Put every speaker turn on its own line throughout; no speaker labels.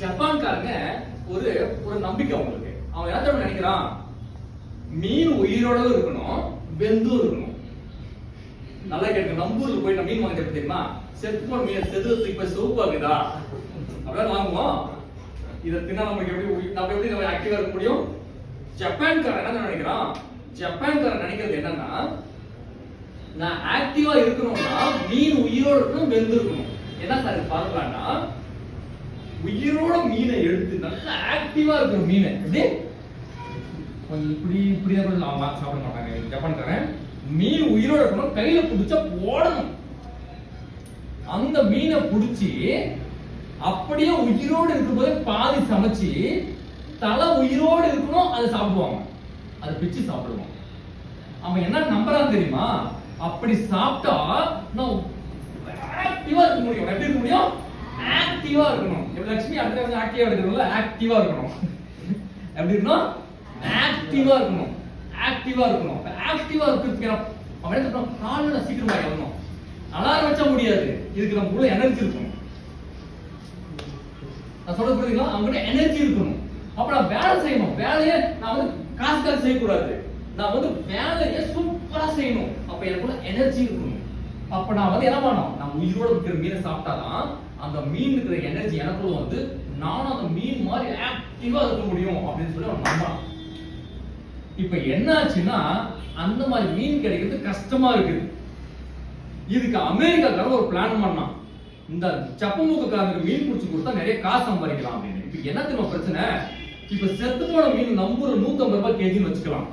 ஜப்பான்காரங்க ஒரு ஒரு நம்பிக்கை அவங்களுக்கு. அவன் என்ன நினைக்கிறான், மீன் உயிரோட இருக்கணும், வெந்தும் இருக்கணும். நல்லா கேட்க, நம்பூர்ல போய் மீன் வாங்க தெரியுமா, செத்து போன மீன் செதுறதுக்கு இப்ப சோப்பாக்குதா அப்படியே வாங்குவோம். இதை தின்னா நமக்கு எப்படி நம்ம ஆக்டிவா இருக்க முடியும்? ஜப்பான்காரன் என்ன நினைக்கிறான், ஜப்பான்காரன் நினைக்கிறது என்னன்னா, நான் ஆக்டிவா இருக்கணும்னா மீன் உயிரோட இருக்கணும், வெந்து இருக்கணும். என்ன சார் பார்க்கலாம்னா, உயிரோட மீனை எடுத்து நல்லா ஆக்டிவா இருக்கிற மீனை இப்படி இப்படி சாப்பிட மாட்டாங்க ஜப்பான்காரன். மீன் உயிரோட இருக்கணும், கையில பிடிச்சா போடணும். அந்த மீனை பிடிச்சி அப்படியே உயிரோடு இருக்கும்போது பாதி சமைச்சு தலை உயிரோடு இருக்கணும், அதை சாப்பிடுவாங்க, அதை பிச்சு சாப்பிடுவாங்க. அவன் என்ன நம்புறான் தெரியுமா, அப்படி சாப்பிட்டா நான் ஆக்டிவா இருக்க முடியும். எப்படி இருக்க முடியும்? ஆக்டிவா இருக்கணும். லட்சுமி அடுத்த ஆக்டிவா இருக்கணும்ல, ஆக்டிவா இருக்கணும். எப்படி இருக்கணும்? ஆக்டிவா இருக்கணும், ஆக்டிவா இருக்கணும். ஆக்டிவா இருக்கிறதுக்கு அவன் என்ன சொல்றான், காலையில சீக்கிரமா வரணும், அலாரம் வச்ச முடியாது, இதுக்கு நம்ம உள்ள எனர்ஜி இருக்கணும். நான் சொல்றது புரியுதுங்களா? அவங்க எனர்ஜி இருக்கணும். அப்ப நான் வேலை செய்யணும். வேலையை நான் வந்து காசுக்காக செய்யக்கூடாது, நான் வந்து வேலையை சூப்பரா செய்யணும். அப்ப எனக்குள்ள எனர்ஜி இருக்கணும். அப்ப நான் வந்து என்ன பண்ணணும், நான் உயிரோட இருக்கிற மீனை சாப்பிட்டாதான் அந்த மீன் இருக்கிற எனர்ஜி எனக்குள்ள வந்து நானும் அந்த மீன் மாதிரி ஆக்டிவா இருக்க முடியும் அப்படின்னு சொல்லி அவன் நம்புறான். இப்ப என்ன ஆச்சுன்னா, அந்த மாதிரி மீன் கிடைக்கிறது கஷ்டமா இருக்குது. இதுக்கு அமெரிக்காக்காரன் ஒரு பிளான் பண்ணான், இந்த சப்பமூக்கக்காரனுக்கு மீன் பிடிச்சி கொடுத்தா நிறைய காசு சம்பாதிக்கலாம் அப்படின்னு. இப்ப என்ன தெரியுமா பிரச்சனை, இப்ப செத்து போன மீன் நம்புற 150 ரூபாய் கேஜின்னு வச்சுக்கலாம்,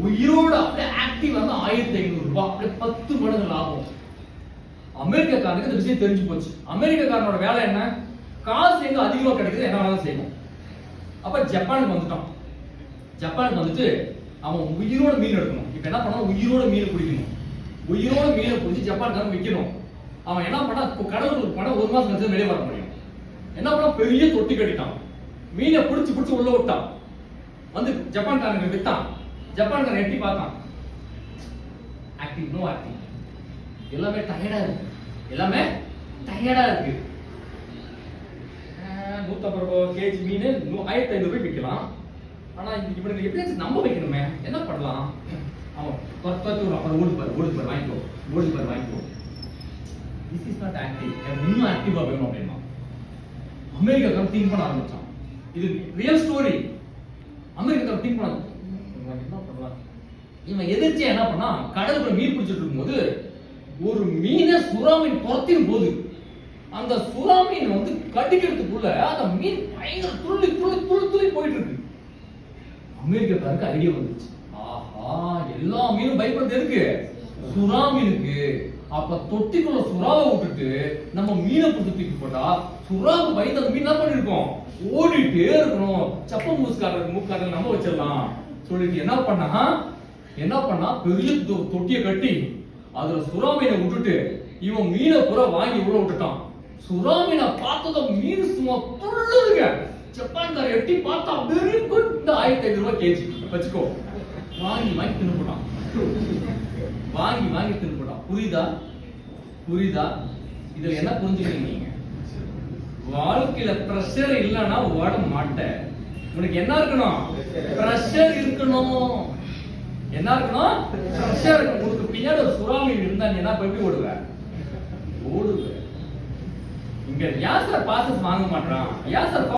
உயிரோட அப்படியே ஆக்டிவ் வந்து 1500 ரூபாய், அப்படியே 10 மடங்கு லாபம். அமெரிக்காக்காரனுக்கு இந்த விஷயம் தெரிஞ்சு போச்சு. அமெரிக்காக்காரனோட வேலை என்ன, காசு எங்க அதிகமா கிடைக்குது என்ன வேலை செய்யணும். அப்ப ஜப்பானுக்கு வந்துட்டான். ஜப்பானுக்கு வந்துட்டு அவன் உயிரோட மீன் எடுக்கணும். இப்ப என்ன பண்ணா, உயிரோட மீன் பிடிக்கணும், உயிரோட மீனை பிடிச்சி ஜப்பான்காரன் விற்கணும். அவன் என்ன பண்ணா, கடவுளுக்கு பண்ண 1 மாசம் கழிச்சு வெளியே வர முடியும். என்ன பண்ணா, பெரிய தொட்டி கட்டிட்டான், மீனை பிடிச்சு பிடிச்சு உள்ள விட்டான், வந்து ஜப்பான்காரங்க வித்தான். ஜப்பான்காரன் எட்டி பார்த்தான், ஆக்டிவ் நோ ஆக்டிவ், எல்லாமே டயர்டா இருக்கு, எல்லாமே டயர்டா இருக்கு. 150 ரூபாய் கேஜி மீன் 1500 ரூபாய் விற்கலாம். ஆனா இவனுக்கு எப்படி நம்ப வைக்கணுமே, என்ன பண்ணலாம்? அவன் அப்புறம் ஓடு பாரு வாங்கிக்கோ, ஓடு பாரு வாங்கிக்கோ. திஸ் இஸ் நாட் ஆக்டிவ், இன்னும் ஆக்டிவா வேணும் அப்படின்னா அமெரிக்காக்காரன் திங்க் பண்ண ஆரம்பிச்சான். இது ரியல் ஸ்டோரி. அமெரிக்காக்காரன் திங்க் பண்ண என்ன பண்ணலாம், இவன் எதிர்ச்சியா என்ன பண்ணா, கடலுக்குள்ள மீன் பிடிச்சிட்டு இருக்கும்போது ஒரு மீனை சுறாமீன் துரத்தின் போது அந்த சுறாமீன் வந்து கடிக்கிறதுக்குள்ள அந்த மீன் பயங்கர துள்ளி துள்ளி துள்ளி துள்ளி போயிட்டு இருக்கு. அமெரிக்காக்காரருக்கு ஐடியா வந்துச்சு, ஆஹா எல்லா மீனும் பயப்படுறது இருக்கு சுறா மீனுக்கு. அப்ப தொட்டிக்குள்ள சுறாவை விட்டுட்டு நம்ம மீனை பிடிச்சி தூக்கி போட்டா சுறாவை பயந்து அந்த மீன் என்ன பண்ணிருக்கோம், ஓடிட்டே இருக்கணும். சப்ப மூக்காரர் நம்ம வச்சிடலாம் சொல்லிட்டு என்ன பண்ணா பெரிய தொட்டியை கட்டி அதுல சுறா மீனை விட்டுட்டு இவன் மீனை பூரா வாங்கி உள்ள விட்டுட்டான். சுறா மீனை பார்த்ததும் மீன் சும்மா துள்ளுதுங்க. ஜப்பான்கார எட்டி பார்த்தா வெரி குட், இந்த 1500 ரூபாய் கேஜி வச்சுக்கோ. வாங்கி தின்னுட்டான், வாங்கி தின்னுட்டான். புரியுதா? இதுல என்ன புரிஞ்சுக்கிறீங்க நீங்க? வாழ்க்கையில பிரஷர் இல்லைன்னா ஓட மாட்டேன். உனக்கு என்ன இருக்கணும், பிரஷர் இருக்கணும். என்ன இருக்கணும், பிரஷர் இருக்கணும். உனக்கு பின்னாடி ஒரு சுறாமீன் இருந்தா நீ என்ன எப்படி ஓடுவ? இங்க யாசர் பாசஸ் வாங்க மாட்டான், யாசர்